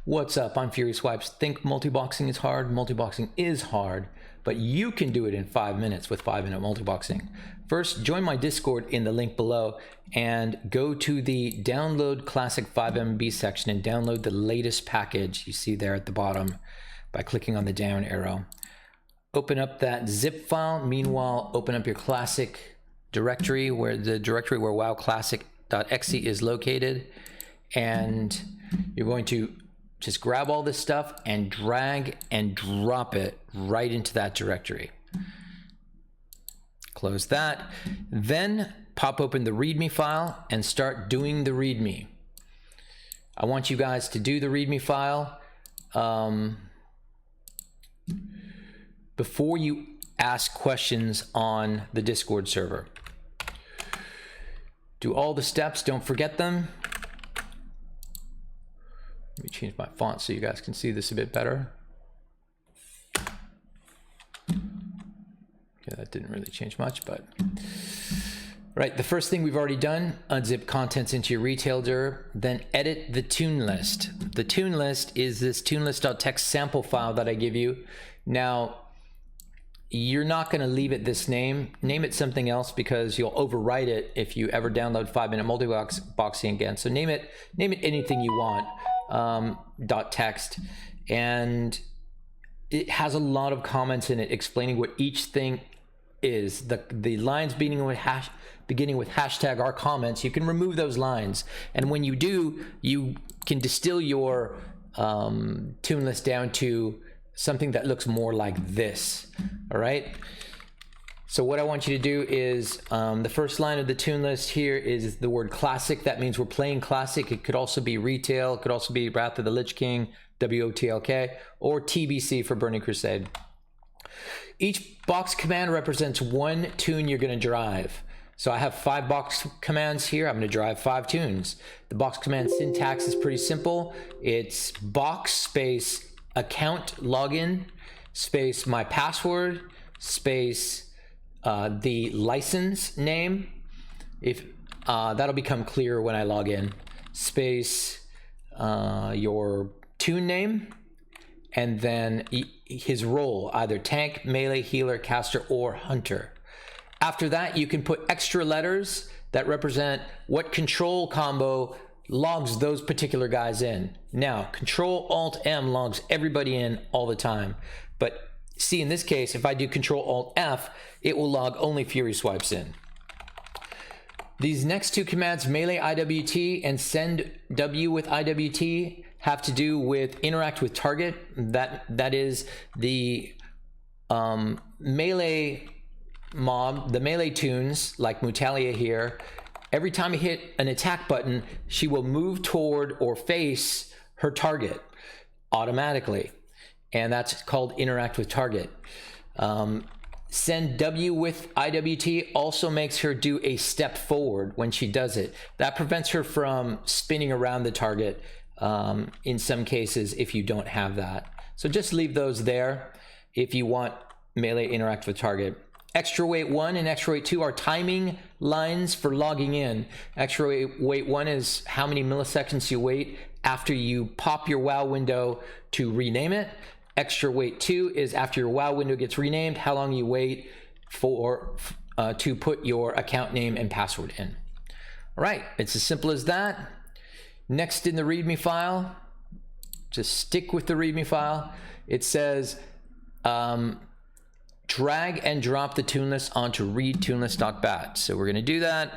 What's up? I'm Furyswipes. Think multiboxing is hard? Multiboxing is hard, but you can do it in 5 minutes with 5-minute multiboxing. First, join my Discord in the link below and go to the download classic 5MB section and download the latest package you see there at the bottom by clicking on the down arrow. Open up that zip file. Meanwhile, open up your classic directory where wowclassic.exe is located, and you're going to just grab all this stuff and drag and drop it right into that directory. Close that. Then pop open the README file and start doing the README. I want you guys to do the README file before you ask questions on the Discord server. Do all the steps, don't forget them. Let me change my font so you guys can see this a bit better. Yeah, that didn't really change much, but right, the first thing we've already done, unzip contents into your retail dir, then edit the tune list. The tune list is this tunelist.txt sample file that I give you. Now, you're not going to leave it this name. Name it something else because you'll overwrite it if you ever download 5-minute multiboxing again. So name it anything you want. .text, and it has a lot of comments in it explaining what each thing is. The lines beginning with hashtag are comments. You can remove those lines, and when you do, you can distill your tune list down to something that looks more like this. All right, so what I want you to do is the first line of the tune list here is the word classic. That means we're playing classic. It could also be retail. It could also be Wrath of the Lich King, WOTLK, or TBC for Burning Crusade. Each box command represents one tune you're going to drive. So I have 5 box commands here. I'm going to drive 5 tunes. The box command syntax is pretty simple. It's box space account login space my password space the license name, if that'll become clear when I log in, space your tune name, and then his role, either tank, melee, healer, caster, or hunter. After that, you can put extra letters that represent what control combo logs those particular guys in. Now, Control-Alt-M logs everybody in all the time, but see, in this case, if I do Control-Alt-F, it will log only Furyswipes in. These next 2 commands, melee IWT and send W with IWT, have to do with interact with target. That is the melee mob, the melee tunes, like Mutalia here. Every time you hit an attack button, she will move toward or face her target automatically. And that's called interact with target. Send W with IWT also makes her do a step forward when she does it. That prevents her from spinning around the target in some cases if you don't have that. So just leave those there if you want melee interact with target. Extra weight 1 and extra weight 2 are timing lines for logging in. Extra weight 1 is how many milliseconds you wait after you pop your WoW window to rename it. Extra weight 2 is after your WoW window gets renamed, how long you wait for to put your account name and password in. All right, it's as simple as that. Next in the README file, just stick with the README file. It says drag and drop the tune list onto read tunelist.bat. So we're going to do that.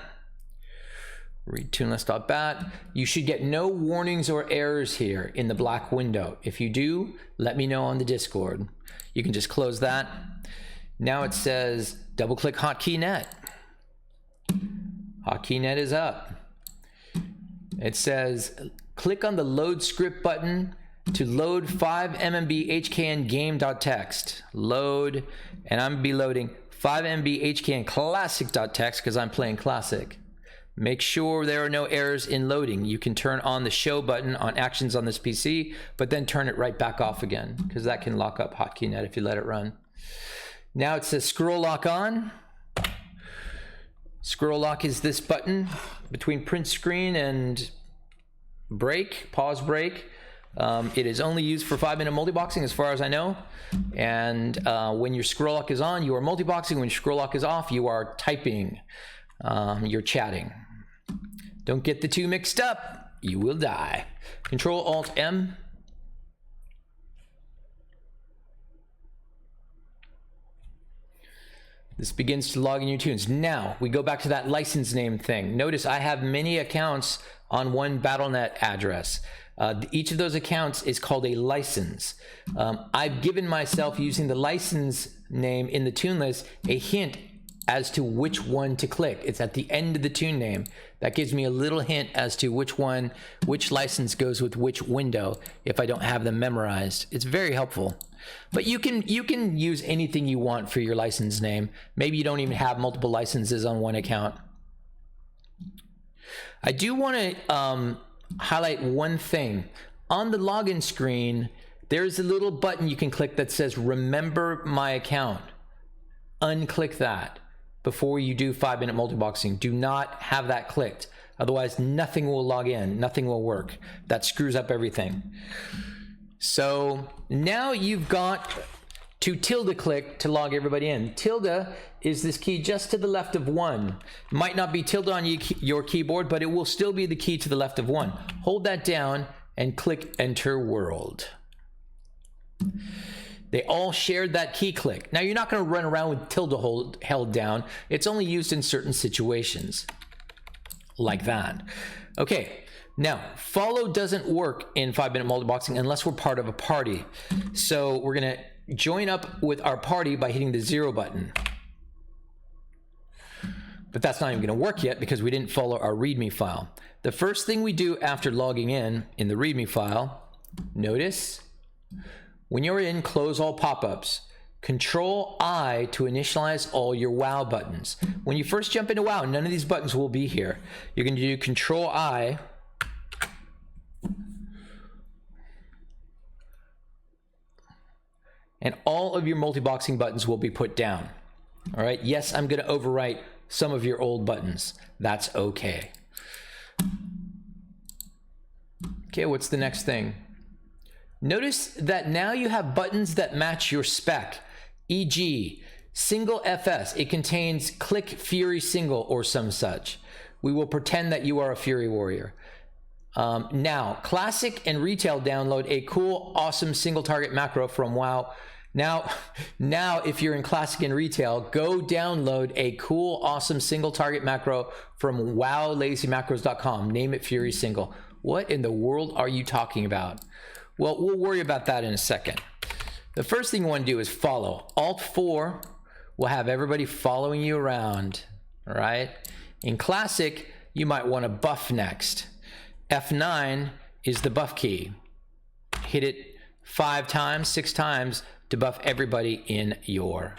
Read tunelist.bat. You should get no warnings or errors here in the black window. If you do, let me know on the Discord. You can just close that. Now it says double click hotkeynet. Hotkeynet is up. It says click on the load script button to load 5MB HKN game.txt. Load, and I'm going to be loading 5MB HKN classic.txt because I'm playing classic. Make sure there are no errors in loading. You can turn on the show button on actions on this PC, but then turn it right back off again because that can lock up hotkeynet if you let it run. Now it says scroll lock on. Scroll lock is this button between print screen and break, pause break. It is only used for 5-minute multiboxing as far as I know. And when your scroll lock is on, you are multiboxing. When your scroll lock is off, you are typing. You're chatting. Don't get the two mixed up. You will die. Control-Alt-M. This begins to log in your tunes. Now, we go back to that license name thing. Notice I have many accounts on one BattleNet address. Each of those accounts is called a license. I've given myself, using the license name in the tune list, a hint as to which one to click. It's at the end of the tune name. That gives me a little hint as to which license goes with which window if I don't have them memorized. It's very helpful. But you can use anything you want for your license name. Maybe you don't even have multiple licenses on one account. I do want to highlight one thing. On the login screen, there's a little button you can click that says remember my account. Unclick that before you do 5-minute multiboxing. Do not have that clicked. Otherwise, nothing will log in. Nothing will work. That screws up everything. So now you've got to tilde click to log everybody in. Tilde is this key just to the left of 1. Might not be tilde on your keyboard, but it will still be the key to the left of 1. Hold that down and click Enter World. They all shared that key click. Now you're not going to run around with tilde held down. It's only used in certain situations like that. Okay. Now, follow doesn't work in 5-minute multiboxing unless we're part of a party. So we're going to join up with our party by hitting the 0 button. But that's not even going to work yet because we didn't follow our README file. The first thing we do after logging in the README file, notice, when you're in, close all pop-ups. Control-I to initialize all your WoW buttons. When you first jump into WoW, none of these buttons will be here. You're going to do Control-I. And all of your multiboxing buttons will be put down. All right. Yes, I'm going to overwrite some of your old buttons. That's okay. Okay, what's the next thing? Notice that now you have buttons that match your spec. E.g., single FS. It contains click Fury single or some such. We will pretend that you are a Fury warrior. Now, classic and retail download a cool, awesome single target macro from WoW. Now, if you're in classic and retail, go download a cool, awesome single target macro from wowlazymacros.com. Name it Fury single. What in the world are you talking about? Well, we'll worry about that in a second. The first thing you want to do is follow. Alt-4 will have everybody following you around. All right. In classic, you might want to buff next. F9 is the buff key. Hit it 5 times, 6 times to buff everybody in your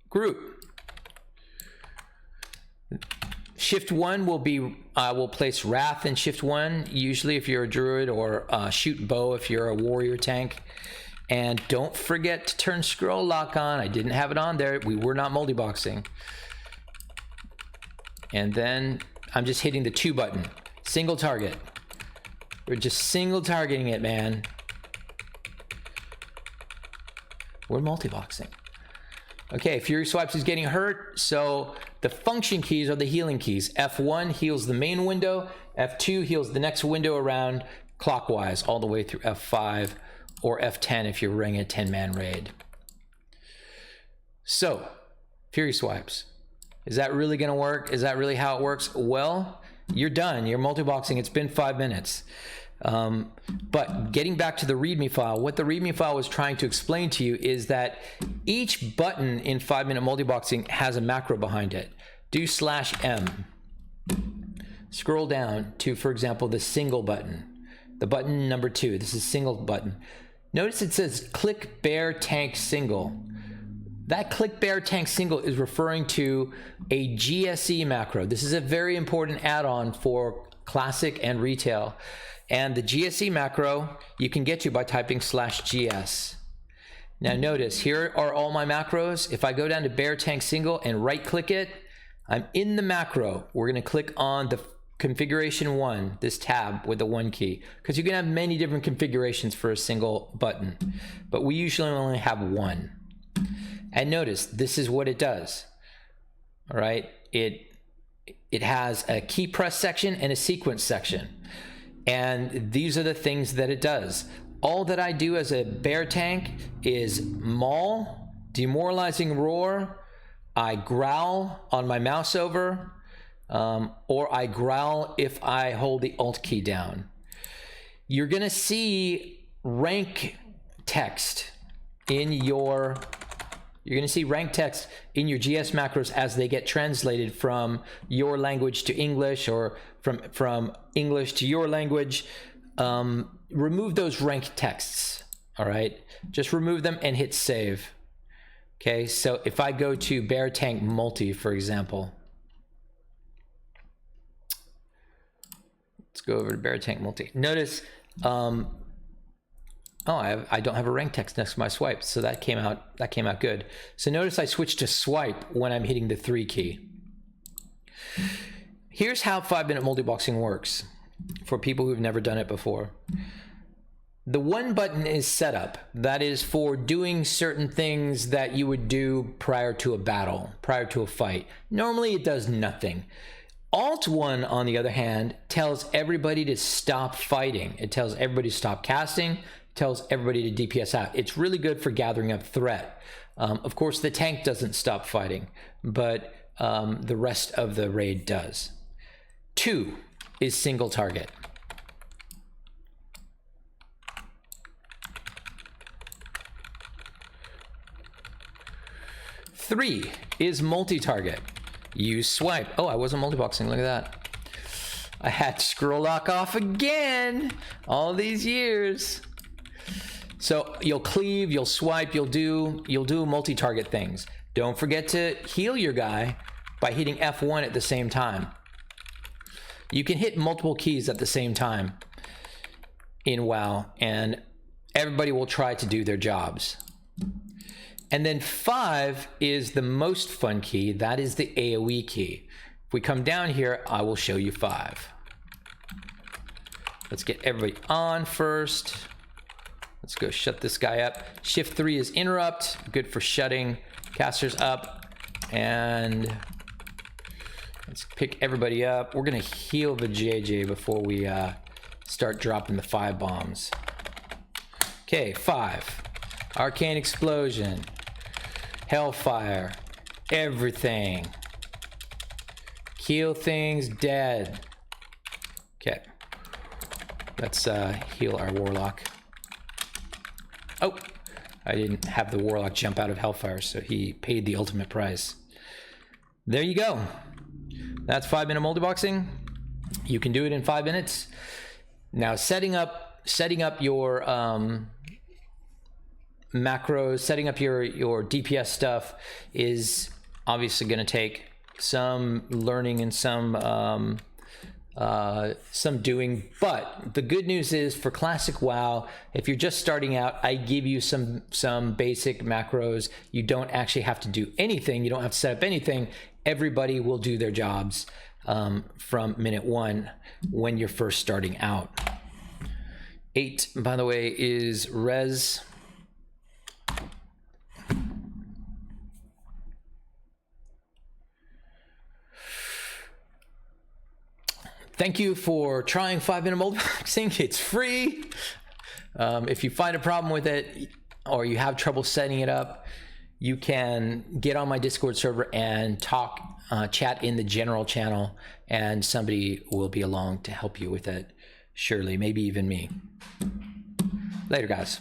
group. Shift 1 will be, will place Wrath in Shift 1, usually if you're a druid, or shoot bow if you're a warrior tank. And don't forget to turn scroll lock on. I didn't have it on there. We were not multiboxing. And then I'm just hitting the 2 button. Single target. We're just single targeting it, man. We're multiboxing. Okay, Furyswipes is getting hurt, so the function keys are the healing keys. F1 heals the main window. F2 heals the next window around clockwise, all the way through F5 or F10 if you're running a 10-man raid. So, Furyswipes. Is that really going to work? Is that really how it works? Well, you're done. You're multiboxing. It's been 5 minutes. But getting back to the README file, what the README file was trying to explain to you is that each button in 5-minute multiboxing has a macro behind it. Do /M. Scroll down to, for example, the single button. The button number 2. This is single button. Notice it says click bear tank single. That click bear tank single is referring to a GSE macro. This is a very important add-on for classic and retail. And the GSE macro you can get to by typing /GS. Now notice, here are all my macros. If I go down to bear tank single and right click it, I'm in the macro. We're going to click on configuration 1, this tab with the 1 key, because you can have many different configurations for a single button, but we usually only have 1. And notice this is what it does. All right, it has a key press section and a sequence section, and these are the things that it does. All that I do as a bear tank is maul, demoralizing roar, I growl on my mouse over, or I growl if I hold the Alt key down. You're gonna see rank text in your GS macros as they get translated from your language to English, or from English to your language. Remove those rank texts, all right? Just remove them and hit save. Okay, so if I go to bear tank multi, for example, let's go over to bear tank multi. Notice, I don't have a rank text next to my swipe, so that came out good. So notice I switched to swipe when I'm hitting the 3 key. Here's how 5-minute multiboxing works for people who've never done it before. The 1 button is setup. That is for doing certain things that you would do prior to a battle, prior to a fight. Normally it does nothing. Alt 1, on the other hand, tells everybody to stop fighting. It tells everybody to stop casting, tells everybody to DPS out. It's really good for gathering up threat. Of course, the tank doesn't stop fighting, but the rest of the raid does. 2 is single target. 3 is multi-target. Use swipe. Oh, I wasn't multiboxing. Look at that. I had to scroll lock off again all these years. So you'll cleave, you'll swipe, you'll do multi-target things. Don't forget to heal your guy by hitting F1 at the same time. You can hit multiple keys at the same time in WoW, and everybody will try to do their jobs. And then 5 is the most fun key. That is the AoE key. If we come down here, I will show you 5. Let's get everybody on first. Let's go shut this guy up. Shift 3 is interrupt, good for shutting casters up. And let's pick everybody up. We're gonna heal the JJ before we start dropping the 5 bombs. Okay, 5. Arcane Explosion. Hellfire. Everything. Kill things dead. Okay. Let's heal our Warlock. Oh, I didn't have the Warlock jump out of Hellfire, so he paid the ultimate price. There you go. That's 5-minute multiboxing. You can do it in 5 minutes. Now setting up your macros, setting up your DPS stuff is obviously going to take some learning and some doing, but the good news is for classic WoW, if you're just starting out, I give you some basic macros. You don't actually have to do anything. You don't have to set up anything. Everybody will do their jobs from minute 1 when you're first starting out. 8, by the way, is res. Thank you for trying 5-minute multiboxing. It's free. If you find a problem with it or you have trouble setting it up, you can get on my Discord server and chat in the general channel, and somebody will be along to help you with it. Surely, maybe even me. Later, guys.